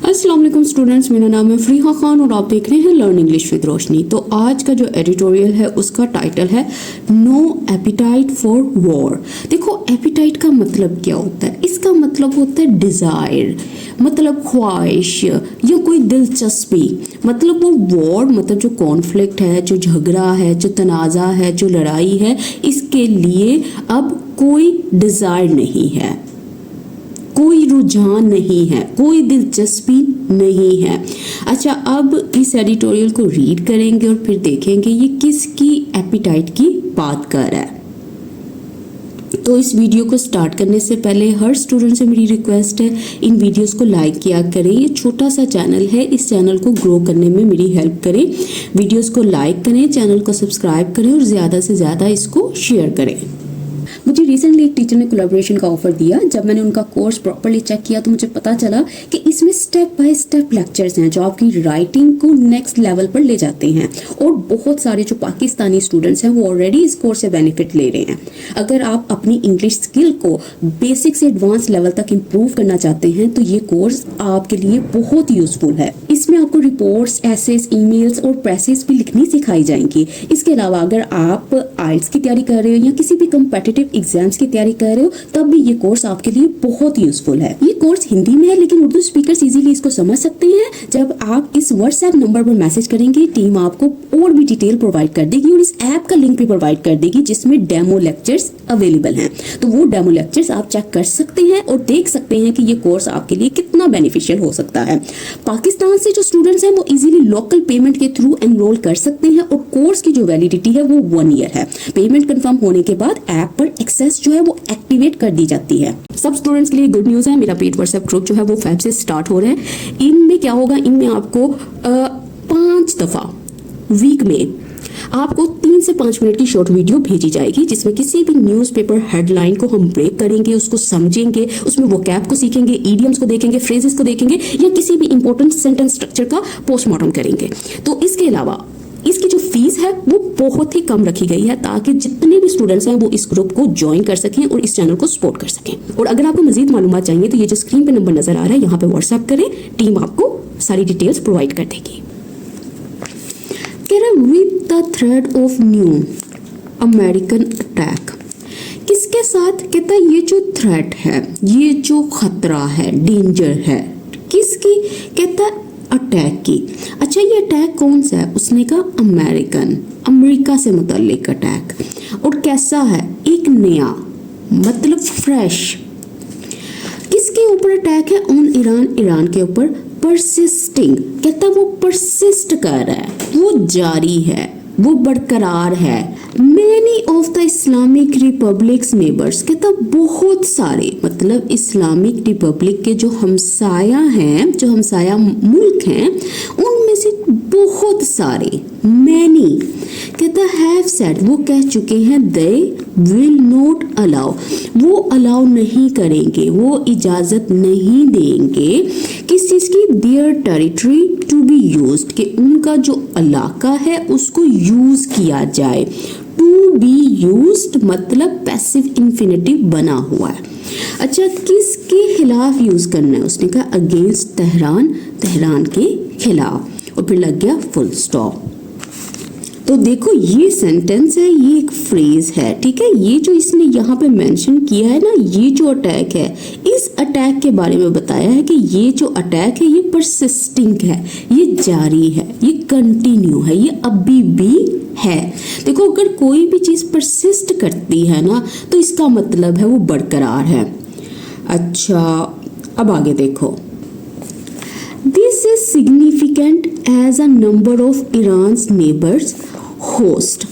अस्सलाम वालेकुम स्टूडेंट्स, मेरा नाम है फरीहा खान और आप देख रहे हैं लर्न इंग्लिश विद रोशनी। तो आज का जो एडिटोरियल है उसका टाइटल है नो एपिटाइट फॉर वॉर। देखो, एपिटाइट का मतलब क्या होता है? इसका मतलब होता है डिज़ायर, मतलब ख्वाहिश या कोई दिलचस्पी। मतलब वो वॉर मतलब जो कॉन्फ्लिक्ट है, जो झगड़ा है, जो तनाज़ा है, जो लड़ाई है, इसके लिए अब कोई डिज़ायर नहीं है, कोई रुझान नहीं है, कोई दिलचस्पी नहीं है। अच्छा, अब इस एडिटोरियल को रीड करेंगे और फिर देखेंगे ये किसकी एपिटाइट की बात कर रहा है। तो इस वीडियो को स्टार्ट करने से पहले हर स्टूडेंट से मेरी रिक्वेस्ट है, इन वीडियोस को लाइक किया करें। ये छोटा सा चैनल है, इस चैनल को ग्रो करने में मेरी हेल्प करें। वीडियोस को लाइक करें, चैनल को सब्सक्राइब करें और ज़्यादा से ज़्यादा इसको शेयर करें। मुझे रिसेंटली एक टीचर ने कोलैबोरेशन का ऑफर दिया। जब मैंने उनका कोर्स प्रॉपर्ली चेक किया तो मुझे पता चला कि इसमें स्टेप बाय स्टेप लेक्चर्स हैं जो आपकी राइटिंग को नेक्स्ट लेवल पर ले जाते हैं। और बहुत सारे जो पाकिस्तानी स्टूडेंट्स हैं वो ऑलरेडी इस कोर्स से बेनिफिट ले रहे हैं। अगर आप अपनी इंग्लिश स्किल को बेसिक से एडवांस लेवल तक इम्प्रूव करना चाहते हैं तो ये कोर्स आपके लिए बहुत यूजफुल है। इसमें आपको रिपोर्ट्स, एसेस, ईमेल्स और प्रेसेस भी लिखनी सिखाई जाएंगी। इसके अलावा अगर आप आइल्स की तैयारी कर रहे हो या किसी भी कम्पिटिटिव एग्जाम्स की तैयारी कर रहे हो तब भी ये कोर्स आपके लिए बहुत यूजफुल है। ये कोर्स हिंदी में है लेकिन उर्दू स्पीकर्स इजीली इसको समझ सकते हैं। जब आप इस व्हाट्सएप नंबर पर मैसेज करेंगे, टीम आपको और भी डिटेल प्रोवाइड कर देगी और इस ऐप का लिंक भी प्रोवाइड कर देगी जिसमें डेमो लेक्चर्स अवेलेबल हैं। तो वो डेमो लेक्चर्स आप चेक कर सकते हैं और देख सकते हैं कि ये कोर्स आपके लिए कितना बेनिफिशियल हो सकता है। पाकिस्तान से जो स्टूडेंट्स हैं वो इजीली लोकल पेमेंट के थ्रू एनरोल कर सकते हैं और कोर्स की जो वैलिडिटी है वो 1 ईयर है। पेमेंट कंफर्म होने के बाद ऐप पर एक्सेस जो है वो एक्टिवेट कर दी जाती है। सब स्टूडेंट्स के लिए गुड न्यूज़ है, मेरा पेड व्हाट्सएप ग्रुप जो है वो फेब से स्टार्ट हो रहा है। इनमें क्या होगा, इनमें आपको 5 दफ़ा वीक में आपको 3 से 5 मिनट की शॉर्ट वीडियो भेजी जाएगी जिसमें किसी भी न्यूज़पेपर हेडलाइन को हम ब्रेक करेंगे, उसको समझेंगे, उसमें वोकैब को सीखेंगे, इडियम्स को देखेंगे, फ्रेजेस को देखेंगे या किसी भी इंपॉर्टेंट सेंटेंस स्ट्रक्चर का पोस्टमार्टम करेंगे। तो इसके अलावा इसकी जो फीस है वो बहुत ही कम रखी गई है ताकि जितने भी स्टूडेंट्स हैं वो इस ग्रुप को ज्वाइन कर सकें और इस चैनल को सपोर्ट कर सकें। और अगर आपको मजीद मालूमात चाहिए तो ये जो स्क्रीन पे नंबर नजर आ रहा है यहाँ पे व्हाट्सएप करें, टीम आपको सारी डिटेल्स प्रोवाइड कर देगी। With the threat of new American attack, किसके साथ? कहता है ये जो थ्रेट है, ये जो खतरा है, डेंजर है, किसकी? कहता है अटैक की। अच्छा, ये अटैक कौन सा है? उसने कहा अमेरिकन, अमेरिका से मुतल्लिक अटैक। और कैसा है? एक नया, मतलब फ्रेश। किसके ऊपर अटैक है? ऑन ईरान, ईरान के ऊपर। परसिस्टिंग, कहता वो परसिस्ट कर रहा है, वो जारी है, वो बरकरार है। Many of the Islamic republics neighbours, कहता बहुत सारे, मतलब इस्लामिक रिपब्लिक के जो हमसाया हैं, जो हमसाया मुल्क हैं, उनमें से बहुत सारे, मैनी, कहता हैव सेड, वो कह चुके हैं, दे विल नॉट अलाउ, वो अलाउ नहीं करेंगे, वो इजाज़त नहीं देंगे किस चीज़ की? Their territory to be used, कि उनका जो इलाका है उसको यूज़ किया जाए। टू बी यूज्ड मतलब पैसिव इंफिनिटिव बना हुआ है। अच्छा, किसके खिलाफ यूज़ करना है? उसने कहा अगेंस्ट तेहरान, तेहरान के खिलाफ, और फिर लग गया फुल स्टॉप। तो देखो, ये सेंटेंस है, ये एक फ्रेज है, ठीक है। ये जो इसने यहाँ पे मेंशन किया है ना, ये जो अटैक है, इस अटैक के बारे में बताया है कि ये जो अटैक है ये परसिस्टिंग है, ये जारी है, ये कंटिन्यू है, ये अभी भी है। देखो, अगर कोई भी चीज़ परसिस्ट करती है ना तो इसका मतलब है वो बरकरार है। अच्छा, अब आगे देखो, this is significant as a number of Iran's neighbours host,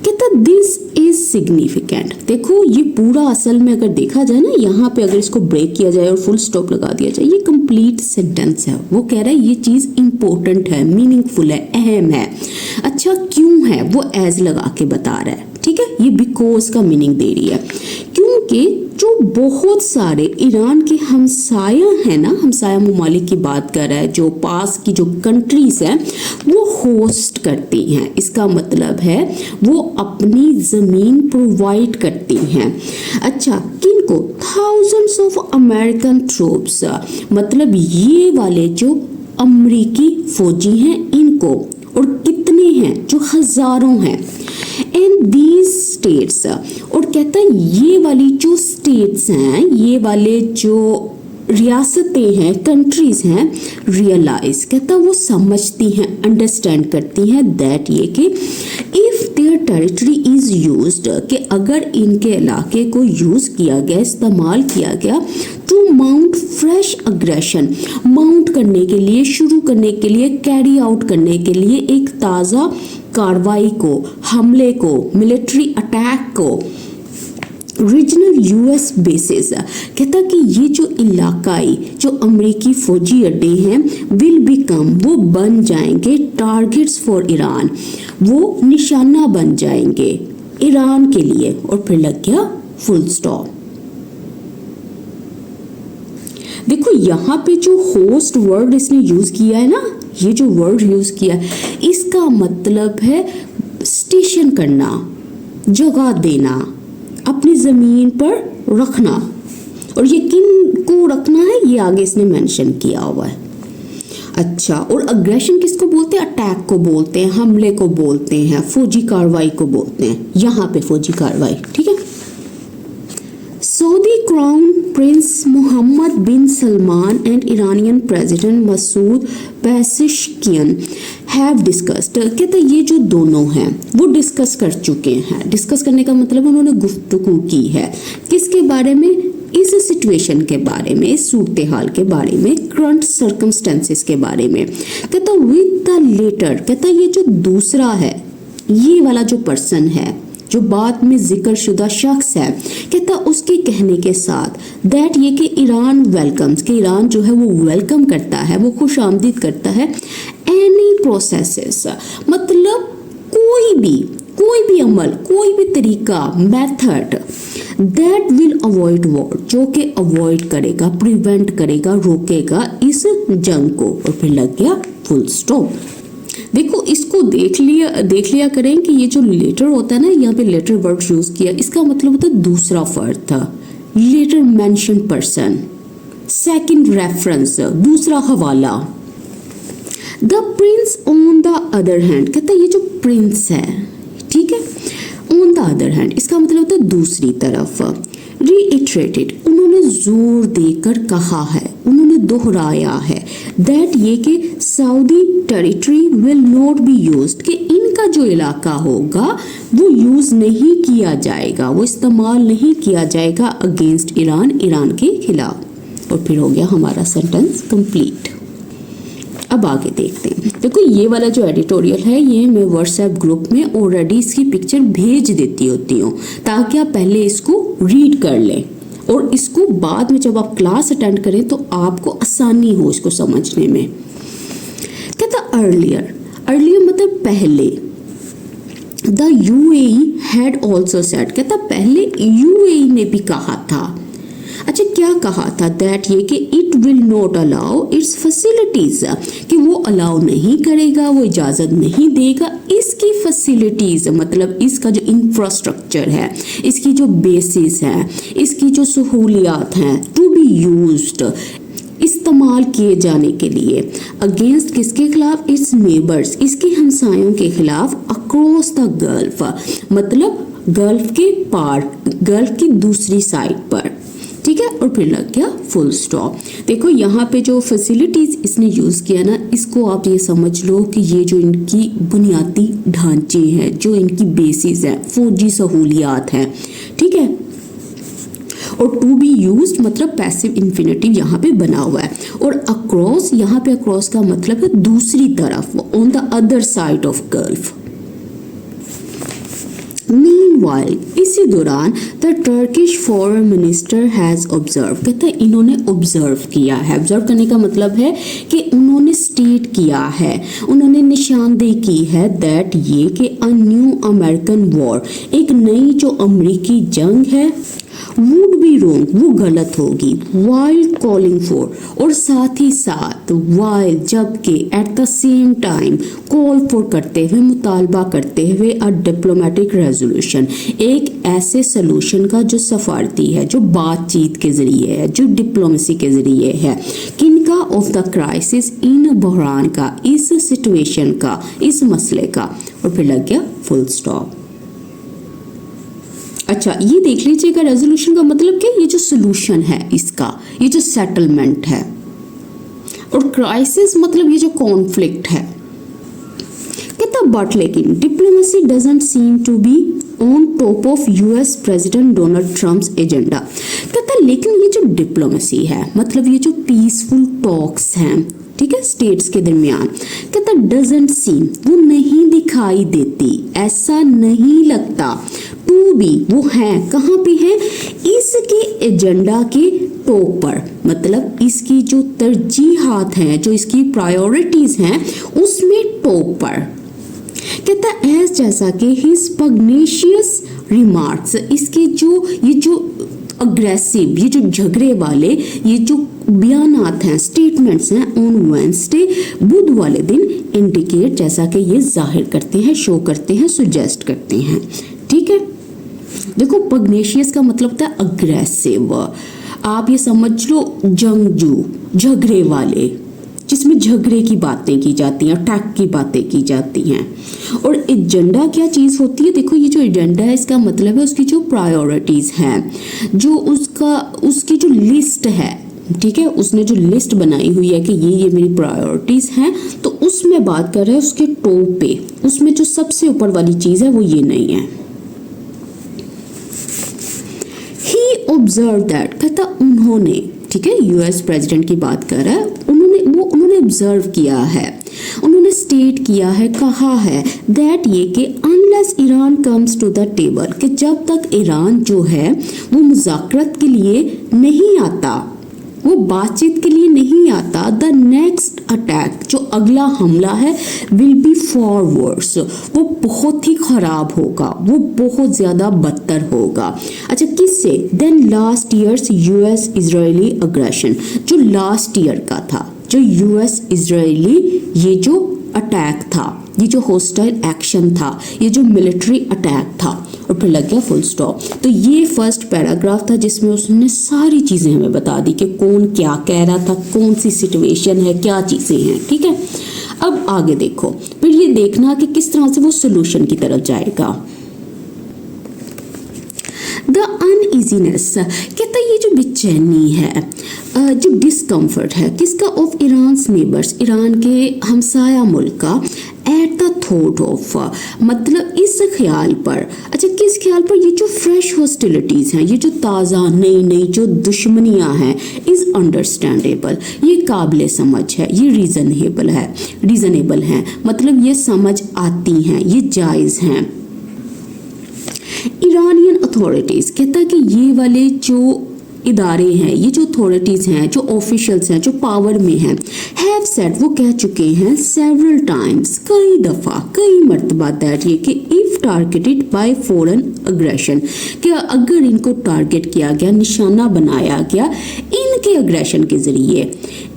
कहता दिस इज सिग्निफिकेंट। देखो, ये पूरा असल में अगर देखा जाए ना, यहाँ पे अगर इसको ब्रेक किया जाए और फुल स्टॉप लगा दिया जाए, ये कंप्लीट सेंटेंस है। वो कह रहा है ये चीज़ इंपॉर्टेंट है, मीनिंगफुल है, अहम है। अच्छा, क्यों है? वो एज लगा के बता रहा है, ठीक है। ये बिकॉज का मीनिंग दे रही है, क्योंकि जो बहुत सारे ईरान के हमसाया है ना, हमसाया ममालिक की बात कर रहा है, जो पास की जो कंट्रीज हैं वो होस्ट करती हैं। इसका मतलब है वो अपनी ज़मीन प्रोवाइड करती हैं। अच्छा, किनको? थाउजेंड्स ऑफ अमेरिकन ट्रूप्स, मतलब ये वाले जो अमरीकी फौजी हैं इनको, और कितने हैं? जो हज़ारों हैं। एंड दीज स्टेट्स, और कहता है ये वाली जो स्टेट्स हैं, ये वाले जो रियासतें हैं, कंट्रीज हैं, रियलाइज, कहता वो समझती हैं, अंडरस्टैंड करती हैं दैट ये कि if their territory is used, कि अगर इनके इलाके को यूज़ किया गया, इस्तेमाल किया गया to mount fresh aggression, mount करने के लिए, शुरू करने के लिए, कैरी आउट करने के लिए एक ताज़ा कार्रवाई को, हमले को, मिलिट्री अटैक को, रीजनल यूएस बेसिस, कहता कि ये जो इलाकाई जो अमेरिकी फौजी अड्डे हैं विल बिकम, वो बन जाएंगे टारगेट्स फॉर ईरान, वो निशाना बन जाएंगे ईरान के लिए। और फिर लग गया फुल स्टॉप। देखो यहाँ पे जो होस्ट वर्ड इसने यूज किया है ना, ये जो वर्ड यूज किया है, इसका मतलब है स्टेशन करना, जगह देना, अपनी ज़मीन पर रखना। और ये किन को रखना है ये आगे इसने मेंशन किया हुआ है। अच्छा, और अग्रेशन किसको बोलते हैं? अटैक को बोलते हैं, हमले को बोलते हैं, फौजी कार्रवाई को बोलते हैं। यहाँ पे फौजी कार्रवाई, ठीक है। Saudi Crown Prince Mohammed bin Salman and Iranian President Masoud Pezeshkian have discussed, कहते ये जो दोनों हैं वो डिस्कस कर चुके हैं। डिस्कस करने का मतलब उन्होंने गुफ्तगू की है किसके बारे में? इस सिचुएशन के बारे में, इस सूरत हाल के बारे में, करंट सर्कमस्टेंसेस के बारे में। कहता विद द लेटर, कहता ये जो दूसरा है, ये वाला जो पर्सन है, जो बाद में जिक्र शुदा शख्स है, कहता उसके कहने के साथ दैट ये कि ईरान वेलकम्स, कि ईरान जो है वो वेलकम करता है, वो खुश आमदीद करता है एनी प्रोसेसेस, मतलब कोई भी अमल, कोई भी तरीका, method that will avoid war, जो कि अवॉइड करेगा, प्रिवेंट करेगा, रोकेगा इस जंग को। और फिर लग गया फुल स्टॉप। देखो इसको देख लिया करें कि ये जो लेटर होता है ना, यहाँ पे लेटर वर्ड यूज किया, इसका मतलब होता है दूसरा फर्द था, latter mention person, second reference, दूसरा हवाला। The prince on the other hand, कहता है ये जो प्रिंस है, ठीक है, ऑन द अदर हैंड, इसका मतलब होता है दूसरी तरफ। रीइटरेटेड, उन्होंने जोर देकर कहा है, उन्होंने दोहराया है दैट ये कि Saudi territory will not be used, कि इनका जो इलाका होगा वो यूज नहीं किया जाएगा, वो इस्तेमाल नहीं किया जाएगा अगेंस्ट ईरान, ईरान के खिलाफ। और फिर हो गया हमारा सेंटेंस कंप्लीट। अब आगे देखते हैं। देखो ये वाला जो एडिटोरियल है ये मैं व्हाट्सएप ग्रुप में ऑलरेडी इसकी पिक्चर भेज देती होती हूँ ताकि आप पहले इसको रीड कर लें और इसको बाद में जब आप क्लास अटेंड करें तो आपको आसानी हो इसको समझने में। कहता अर्लियर मतलब पहले। The UAE had also said, कहता पहले यूएई ने भी कहा था। अच्छा क्या कहा था? दैट ये कि it will not allow it's facilities, कि वो अलाउ नहीं करेगा, वो इजाज़त नहीं देगा इसकी फैसिलिटीज़, मतलब इसका जो इंफ्रास्ट्रक्चर है, इसकी जो बेसिस है, इसकी जो सहूलियात हैं, टू बी यूज्ड, इस्तेमाल किए जाने के लिए अगेंस्ट किसके खिलाफ? इट्स नेबर्स, इसके हमसायों के खिलाफ, अक्रॉस द गल्फ, मतलब गल्फ के पार, गल्फ की दूसरी साइड पर, ठीक है। और फिर लग गया फुल स्टॉप। देखो यहाँ पे जो फैसिलिटीज़ इसने यूज़ किया ना, इसको आप ये समझ लो कि ये जो इनकी बुनियादी ढांचे हैं, जो इनकी बेसिस है, फौजी सहूलियात हैं, ठीक है। और टू बी यूज्ड मतलब पैसिव इन्फिनेटिव यहाँ पे बना हुआ है। और अक्रॉस, यहाँ पे अक्रॉस का मतलब है दूसरी तरफ, on the other side of gulf. Meanwhile, इसी दौरान the Turkish foreign minister has observe, कहते हैं इन्होंने ऑब्जर्व किया है। ऑब्जर्व करने का मतलब है कि उन्होंने स्टेट किया है, उन्होंने निशानदेही की है दैट ये कि अ न्यू अमेरिकन वॉर, एक नई जो अमेरिकी जंग है, वुड वुड बी रोंग, वो गलत होगी, वाइल कॉलिंग फॉर, और साथ ही साथ, वाइल जबकि, at the same time, call for करते हुए, मुतालबा करते हुए, अ डिप्लोमेटिक रेजोल्यूशन, एक ऐसे सोल्यूशन का जो सफारती है, जो बातचीत के जरिए है, जो डिप्लोमेसी के जरिए है, किनका, ऑफ द क्राइसिस, इन बहरान का, इस सिचुएशन का, इस मसले का, और फिर लग गया फुल स्टॉप। अच्छा, ये देख लीजिएगा रेजोल्यूशन का मतलब क्या, ये जो सोल्यूशन है इसका, ये जो सेटलमेंट है, और क्राइसिस मतलब ये जो कॉन्फ्लिक्ट है। कहता बट लेकिन diplomacy doesn't seem to be on top of US president Donald Trump's agenda. कहता लेकिन ये जो डिप्लोमेसी है, मतलब ये जो पीसफुल टॉक्स हैं, ठीक है, स्टेट्स के दरमियान, कहता डजंट सीम, वो नहीं दिखाई देती, ऐसा नहीं लगता, टू बी, वो है, कहाँ पे है, इसके एजेंडा के टॉप पर, मतलब इसकी जो तरजीहात हैं, जो इसकी प्रायोरिटीज हैं, उसमें टॉप पर। कहता एज जैसा कि हिज पग्नेशियस रिमार्क्स, इसके जो ये जो अग्रेसिव, ये जो झगड़े वाले, ये जो बयानात हैं, स्टेटमेंट्स हैं, ऑन वेडनेसडे, बुध वाले दिन, इंडिकेट, जैसा कि ये जाहिर करते हैं, शो करते हैं, सुजेस्ट करते हैं। ठीक है, देखो पग्नेशियस का मतलब होता है अग्रेसिव, आप ये समझ लो जंगजू, झगड़े वाले, जिसमें झगड़े की बातें की जाती हैं, अटैक की बातें की जाती हैं। और एजेंडा क्या चीज़ होती है, देखो ये जो एजेंडा है इसका मतलब है उसकी जो प्रायोरिटीज़ हैं, जो उसकी जो लिस्ट है, ठीक है, उसने जो लिस्ट बनाई हुई है कि ये मेरी प्रायोरिटीज़ हैं, तो उसमें बात कर रहा है उसके टॉप पे, उसमें जो सबसे ऊपर वाली चीज़ है वो ये नहीं है। ही ऑब्जर्व दैट, कहता उन्होंने, ठीक है, यूएस प्रेसिडेंट की बात कर रहा है, उन्होंने ऑब्जर्व किया है, उन्होंने स्टेट किया है, कहा है, दैट ये कि unless Iran comes to the table, कि जब तक ईरान जो है वो मुज़ाकरत के लिए नहीं आता, वो बातचीत के लिए नहीं आता, द नेक्स्ट अटैक, जो अगला हमला है, विल बी फॉर वर्स, वो बहुत ही खराब होगा, वो बहुत ज़्यादा बदतर होगा। अच्छा, किससे, than last years US Israeli aggression, जो लास्ट ईयर का था, जो यूएस इजरायली ये जो अटैक था, ये जो हॉस्टाइल एक्शन था, ये जो मिलिट्री अटैक था, और फिर लग गया फुल स्टॉप। तो ये फर्स्ट पैराग्राफ था जिसमें उसने सारी चीज़ें हमें बता दी कि कौन क्या कह रहा था, कौन सी सिचुएशन है, क्या चीज़ें हैं। ठीक है, अब आगे देखो, फिर ये देखना कि किस तरह से वो सोल्यूशन की तरफ जाएगा। द अनईजीनेस, कहता ये जो बेचैनी है, जो डिस्कम्फर्ट है, किसका, ऑफ ईरान्स नेबर्स, ईरान के हमसाया मुल्क का, एट द थॉट ऑफ, मतलब इस ख्याल पर। अच्छा, किस ख्याल पर, ये जो फ्रेश हॉस्टिलिटीज़ हैं, ये जो ताज़ा नई नई जो दुश्मनियाँ हैं, इज़ अंडरस्टैंडेबल, ये काबिल समझ है, ये रीज़नेबल हैं, मतलब ये समझ आती हैं, ये जायज़ हैं। ईरानियन अथॉरिटीज़, कहता कि ये वाले जो इदारे हैं, ये जो अथॉरिटीज़ हैं, जो ऑफिशियल्स हैं, जो पावर में हैं, हैव सेड, वो कह चुके हैं, सेवरल टाइम्स, कई दफ़ा, कई मरतबा, दैट ये कि if targeted bye foreign aggression, कि अगर इनको टारगेट किया गया, निशाना बनाया गया इनके अग्रेशन के ज़रिए,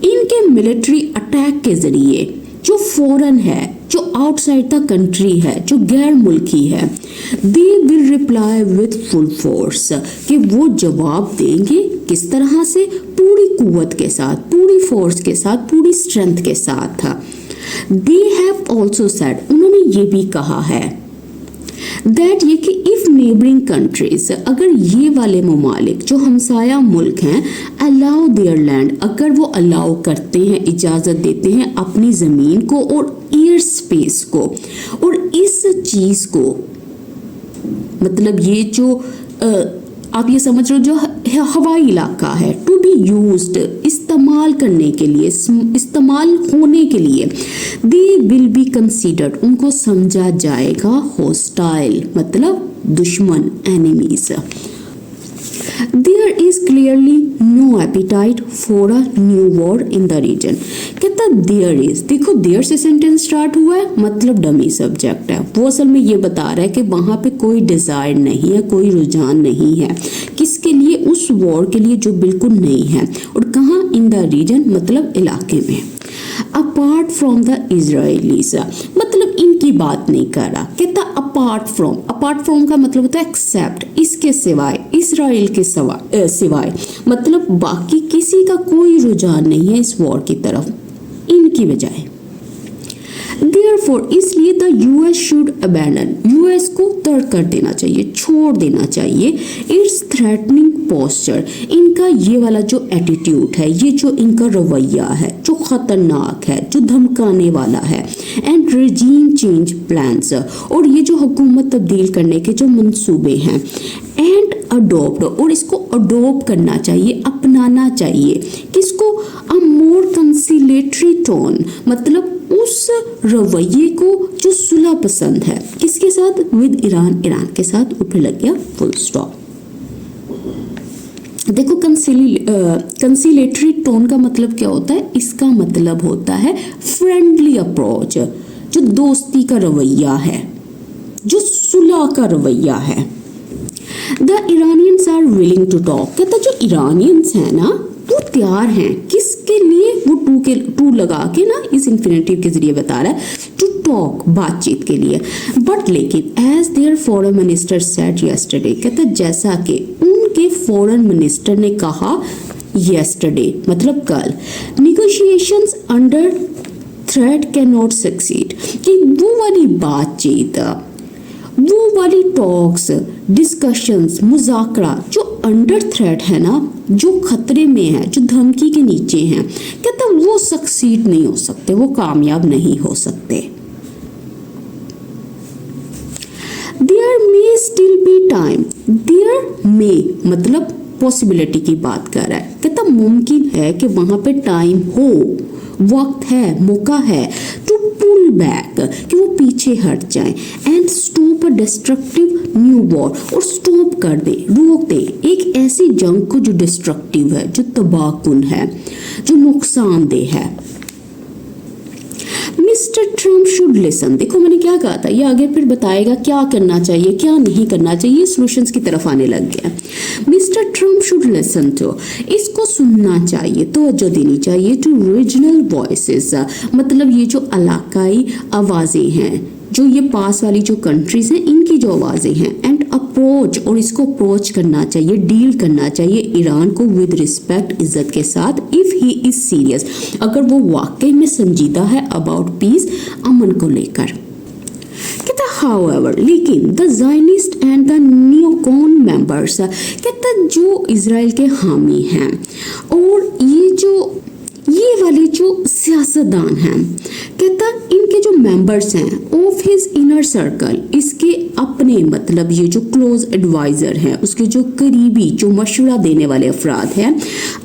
इनके मिलिट्री अटैक के ज़रिए, जो फॉरेन है, जो आउटसाइड द कंट्री है, जो गैर मुल्की है, they will reply with full force, कि वो जवाब देंगे किस तरह से, पूरी कुव्वत के साथ, पूरी फोर्स के साथ, पूरी स्ट्रेंथ के साथ। दे हैव ऑल्सो सेड, उन्होंने ये भी कहा है, दैट ये कि इफ़ नेबरिंग कंट्रीज, अगर ये वाले ममालिक जो हमसाया मुल्क हैं, अलाउ देयर लैंड, अगर वो अलाउ करते हैं, इजाज़त देते हैं अपनी ज़मीन को और एयर स्पेस को, और इस चीज़ को, मतलब ये जो आप ये समझ लो जो हवाई इलाका है, टू बी यूज्ड, इस्तेमाल करने के लिए, इस्तेमाल होने के लिए, दे विल बी कंसीडर्ड, उनको समझा जाएगा हॉस्टाइल, मतलब दुश्मन, enemies. There is clearly no appetite for a new war in the region, कहता there is, देखो there से सेंटेंस स्टार्ट हुआ है, मतलब डमी सब्जेक्ट है, वो असल में ये बता रहा है कि वहाँ पे कोई डिज़ायर नहीं है, कोई रुझान नहीं है, किसके लिए, उस उस वॉर के लिए जो बिल्कुल नहीं है। और कहाँ, इन द रीजन मतलब इलाके में। अपार्ट फ्रॉम द इजराइलीज मतलब इनकी बात नहीं कर रहा, कहता अपार्ट फ्रॉम का मतलब होता है एक्सेप्ट, इसके सिवाय, इसराइल के सिवाय मतलब बाकी किसी का कोई रुझान नहीं है इस वॉर की तरफ, इनकी बजाय। Therefore, इसलिए the US should abandon, US को तर्क कर देना चाहिए, छोड़ देना चाहिए इट्स थ्रेटनिंग पोस्चर, इनका ये वाला जो एटीट्यूड है, ये जो इनका रवैया है जो खतरनाक है, जो धमकाने वाला है, एंड रिजीम चेंज प्लान्स, और ये जो हुकूमत तब्दील करने के जो मंसूबे हैं, एंड अडोप्ट, और इसको अडोप्ट करना चाहिए, अपनाना चाहिए, किसको, अ मोर कंसिलेटरी टोन, मतलब उस रवैये को जो सुलह पसंद है, किसके साथ, विद ईरान, ईरान के साथ। ऊपर लग गया फुल स्टॉप। देखो कंसिलेटरी टोन का मतलब क्या होता है, इसका मतलब होता है फ्रेंडली अप्रोच, जो दोस्ती का रवैया है, जो सुलह का रवैया है। The Iranians are willing to talk, कहता जो इरानियंस हैं ना वो तैयार हैं, किसके लिए, वो टू लगा के ना इस इन्फिनेटिव के जरिए बता रहा है, टू टॉक, बातचीत के लिए। बट लेकिन as their foreign minister said yesterday, कहता जैसा कि उनके फॉरेन मिनिस्टर ने कहा यस्टरडे मतलब कल, negotiations under threat can not succeed, कि वो वाली बातचीत, वो वाली टॉक्स, डिस्कशंस, मुज़ाकरा जो अंडर थ्रेट है ना, जो खतरे में है, जो धमकी के नीचे हैं, कहता वो सक्सीड नहीं हो सकते, वो कामयाब नहीं हो सकते। There may still be time, there may मतलब पॉसिबिलिटी की बात कर रहा है, कहता मुमकिन है कि वहां पे टाइम हो, वक्त है, मौका है, टू पुल बैक, कि वो पीछे हट जाए, and stop a destructive new war, और स्टॉप कर दे, रोक दे एक ऐसी जंग को जो डिस्ट्रक्टिव है, जो तबाहकुन है, जो नुकसानदेह है। मिस्टर ट्रम्प शुड लिसन, देखो मैंने क्या कहा था, ये आगे फिर बताएगा क्या करना चाहिए, क्या नहीं करना चाहिए, सॉल्यूशंस की तरफ आने लग गया। Mister Trump should listen to, इसको सुनना चाहिए, तवज्जो देनी चाहिए, टू रीजनल वॉइसेस, मतलब ये जो इलाकाई आवाज़ें हैं, जो ये पास वाली जो कंट्रीज हैं, इनकी जो आवाज़ें हैं, एंड अप्रोच, और इसको अप्रोच करना चाहिए, डील करना चाहिए ईरान को विद रिस्पेक्ट, इज्जत के साथ, इफ़ ही इज सीरियस, अगर वो वाकई में संजीदा है अबाउट पीस, अमन को लेकर। कहता हाउएवर, लेकिन the Zionist and the neocon members, कहता जो इजराइल के हामी हैं और ये वाले जो सियासतदान हैं, कहता इनके जो मेंबर्स हैं ऑफ हिज इनर सर्कल, इसके अपने मतलब ये जो क्लोज एडवाइजर हैं, उसके जो करीबी जो मशवरा देने वाले अफराद हैं,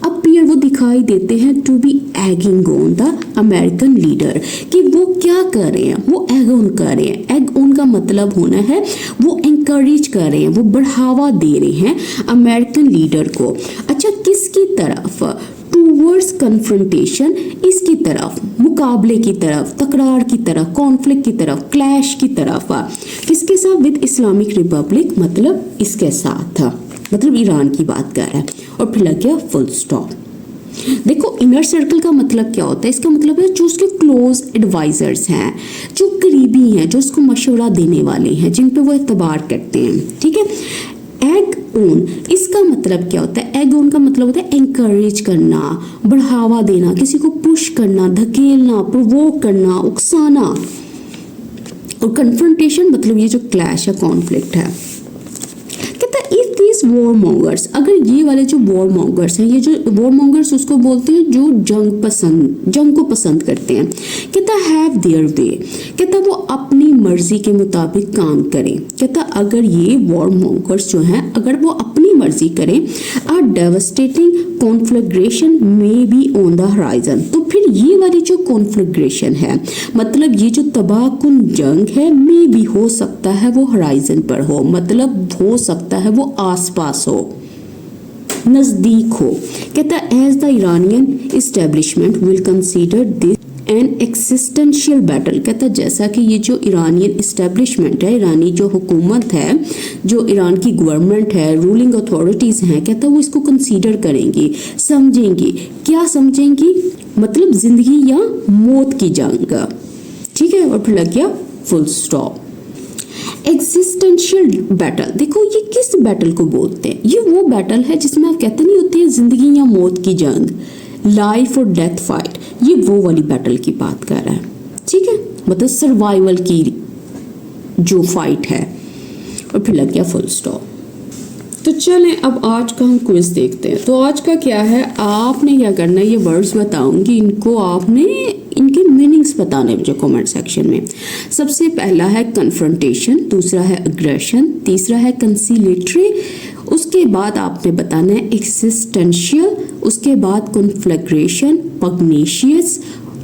अपीयर वो दिखाई देते हैं to be egging on the American leader, कि वो क्या कर रहे हैं, वो एग ऑन कर रहे हैं। एग ऑन का मतलब होना है वो एनकरेज कर रहे हैं, वो बढ़ावा दे रहे हैं अमेरिकन लीडर को। अच्छा, किसकी तरफ, टूवर्ड्स कन्फ्रंटेशन, इसकी तरफ, मुकाबले की तरफ, तकरार की तरफ, कॉन्फ्लिक्ट की तरफ, क्लैश की तरफ, किसके साथ, विद इस्लामिक रिपब्लिक, मतलब इसके साथ, मतलब ईरान की बात कर रहा है। और फिर लग गया फुल स्टॉप। देखो इनर सर्कल का मतलब क्या होता है, इसका मतलब है जो उसके क्लोज एडवाइजर्स हैं, जो करीबी हैं, जो उसको मशवरा देने वाले हैं, जिन पे वो एतबार करते हैं, ठीक है। एग ऑन, इसका मतलब क्या होता है, एग ऑन का मतलब होता है एनकरेज करना, बढ़ावा देना, किसी को पुश करना, धकेलना, प्रोवोक करना, उकसाना। और कन्फ्रंटेशन मतलब ये जो क्लैश है, कॉन्फ्लिक्ट है। कहता है इफ दीज वॉर मॉन्गर्स, अगर ये वाले जो वॉर मॉन्गर्स हैं, ये जो वॉर मॉन्गर्स उसको बोलते हैं जो जंग को पसंद करते हैं, कहता हैव देयर वे, कहता वो अपनी मर्जी के मुताबिक काम करें। कहता अगर ये वॉर मॉन्गर्स जो हैं, अगर वो अपनी मर्जी करें, a devastating conflagration may be on the horizon, तो फिर ये वाली जो कॉन्फ्लैग्रेशन है, मतलब ये जो तबाहकुन जंग है, मे भी हो सकता है वो हराइजन पर हो, मतलब हो सकता है वो आसपास हो, नजदीक हो। कहता as the Iranian establishment will consider this an existential battle, कहता है जैसा कि ये जो ईरानियन इस्टेब्लिशमेंट है, ईरानी जो हुकूमत है, जो ईरान की गवर्नमेंट है, रूलिंग अथॉरिटीज़ हैं, कहता है वो इसको कंसीडर करेंगी, समझेंगी। क्या समझेंगी? मतलब ज़िंदगी या मौत की जंग, ठीक है। और फिर लग गया फुल स्टॉप। एग्जिस्टेंशियल बैटल, देखो ये किस बैटल को बोलते हैं? ये वो बैटल है जिसमें आप कहते नहीं होते हैं जिंदगी या मौत की जंग, लाइफ और डेथ फाइट, ये वो वाली बैटल की बात कर रहा है, ठीक है। मतलब सर्वाइवल की जो फाइट है। और फिर लग गया फुल स्टॉप। तो चलें अब आज का हम क्विज देखते हैं। तो आज का क्या है, आपने क्या करना है, ये वर्ड्स बताऊंगी, इनको आपने इनके मीनिंग्स बताने हैं मुझे कमेंट सेक्शन में। सबसे पहला है कन्फ्रंटेशन, दूसरा है अग्रेशन, तीसरा है कंसीलेटरी, उसके बाद आपने बताना है एक्सिस्टेंशियल, उसके बाद कॉन्फ्लैग्रेशन, पग्नेशियस,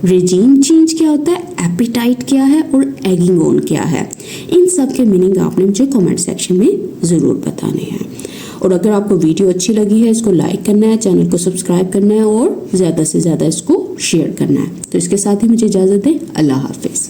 रेजीम चेंज क्या होता है, एपिटाइट क्या है और एगिंग ऑन क्या है। इन सब के मीनिंग आपने मुझे कमेंट सेक्शन में ज़रूर बताने हैं। और अगर आपको वीडियो अच्छी लगी है, इसको लाइक करना है, चैनल को सब्सक्राइब करना है और ज़्यादा से ज़्यादा इसको शेयर करना है। तो इसके साथ ही मुझे इजाज़त दें। अल्लाह हाफिज़।